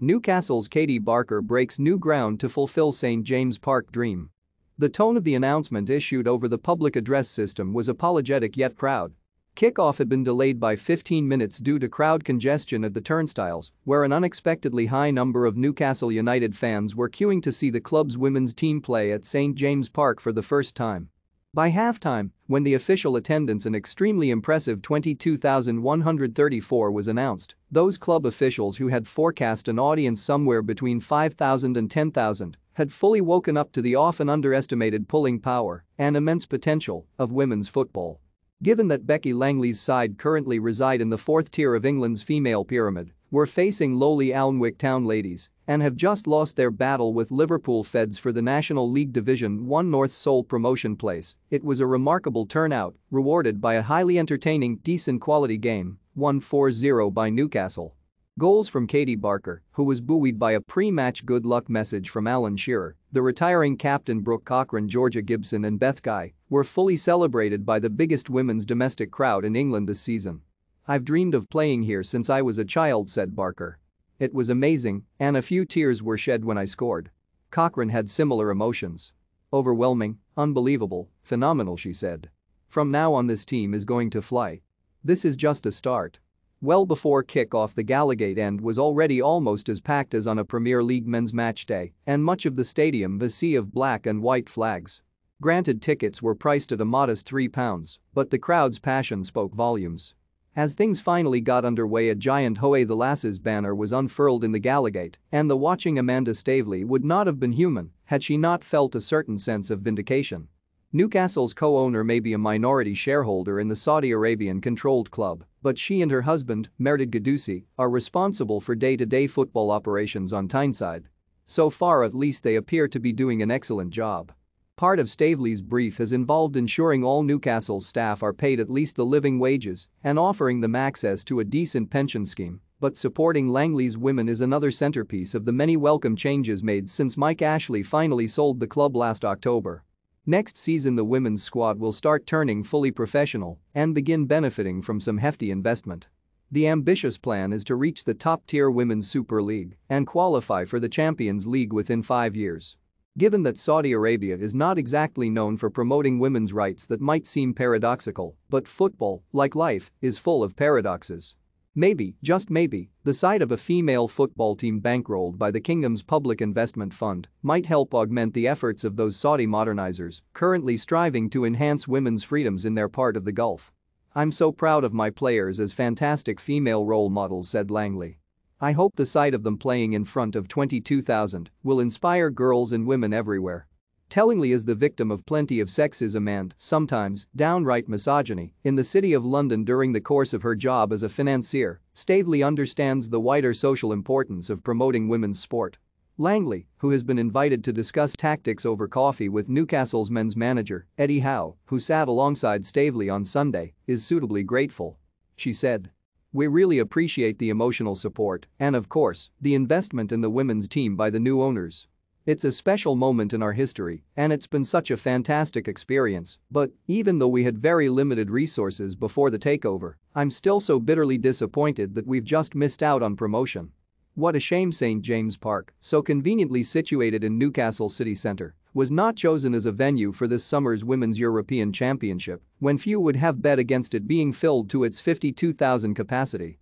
Newcastle's Katie Barker breaks new ground to fulfill St. James Park dream. The tone of the announcement issued over the public address system was apologetic yet proud. Kickoff had been delayed by 15 minutes due to crowd congestion at the turnstiles, where an unexpectedly high number of Newcastle United fans were queuing to see the club's women's team play at St. James Park for the first time. By halftime, when the official attendance, an extremely impressive 22,134, was announced, those club officials who had forecast an audience somewhere between 5,000 and 10,000 had fully woken up to the often underestimated pulling power and immense potential of women's football. Given that Becky Langley's side currently reside in the fourth tier of England's female pyramid, were facing lowly Alnwick Town ladies and have just lost their battle with Liverpool Feds for the National League Division 1 North's sole promotion place, it was a remarkable turnout, rewarded by a highly entertaining, decent quality game, won 4-0 by Newcastle. Goals from Katie Barker, who was buoyed by a pre-match good luck message from Alan Shearer, the retiring captain Brooke Cochrane, Georgia Gibson and Beth Guy, were fully celebrated by the biggest women's domestic crowd in England this season. "I've dreamed of playing here since I was a child," said Barker. "It was amazing, and a few tears were shed when I scored." Cochrane had similar emotions. "Overwhelming, unbelievable, phenomenal," she said. "From now on this team is going to fly. This is just a start." Well before kick-off, the Gallowgate end was already almost as packed as on a Premier League men's match day, and much of the stadium a sea of black and white flags. Granted, tickets were priced at a modest £3, but the crowd's passion spoke volumes. As things finally got underway, a giant "Hoay the Lasses" banner was unfurled in the Gallowgate, and the watching Amanda Stavely would not have been human had she not felt a certain sense of vindication. Newcastle's co-owner may be a minority shareholder in the Saudi Arabian-controlled club, but she and her husband, Merdad Gadusi, are responsible for day-to-day football operations on Tyneside. So far, at least, they appear to be doing an excellent job. Part of Stavely's brief has involved ensuring all Newcastle staff are paid at least the living wages and offering them access to a decent pension scheme, but supporting Langley's women is another centerpiece of the many welcome changes made since Mike Ashley finally sold the club last October. Next season, the women's squad will start turning fully professional and begin benefiting from some hefty investment. The ambitious plan is to reach the top-tier Women's Super League and qualify for the Champions League within 5 years. Given that Saudi Arabia is not exactly known for promoting women's rights, that might seem paradoxical, but football, like life, is full of paradoxes. Maybe, just maybe, the sight of a female football team bankrolled by the kingdom's public investment fund might help augment the efforts of those Saudi modernizers currently striving to enhance women's freedoms in their part of the Gulf. "I'm so proud of my players as fantastic female role models," said Langley. "I hope the sight of them playing in front of 22,000 will inspire girls and women everywhere." Tellingly, as the victim of plenty of sexism and, sometimes, downright misogyny in the City of London during the course of her job as a financier, Stavely understands the wider social importance of promoting women's sport. Langley, who has been invited to discuss tactics over coffee with Newcastle's men's manager, Eddie Howe, who sat alongside Stavely on Sunday, is suitably grateful. She said, "We really appreciate the emotional support and, of course, the investment in the women's team by the new owners. It's a special moment in our history, and it's been such a fantastic experience, but even though we had very limited resources before the takeover, I'm still so bitterly disappointed that we've just missed out on promotion. What a shame St. James Park, so conveniently situated in Newcastle city centre, was not chosen as a venue for this summer's Women's European Championship, when few would have bet against it being filled to its 52,000 capacity."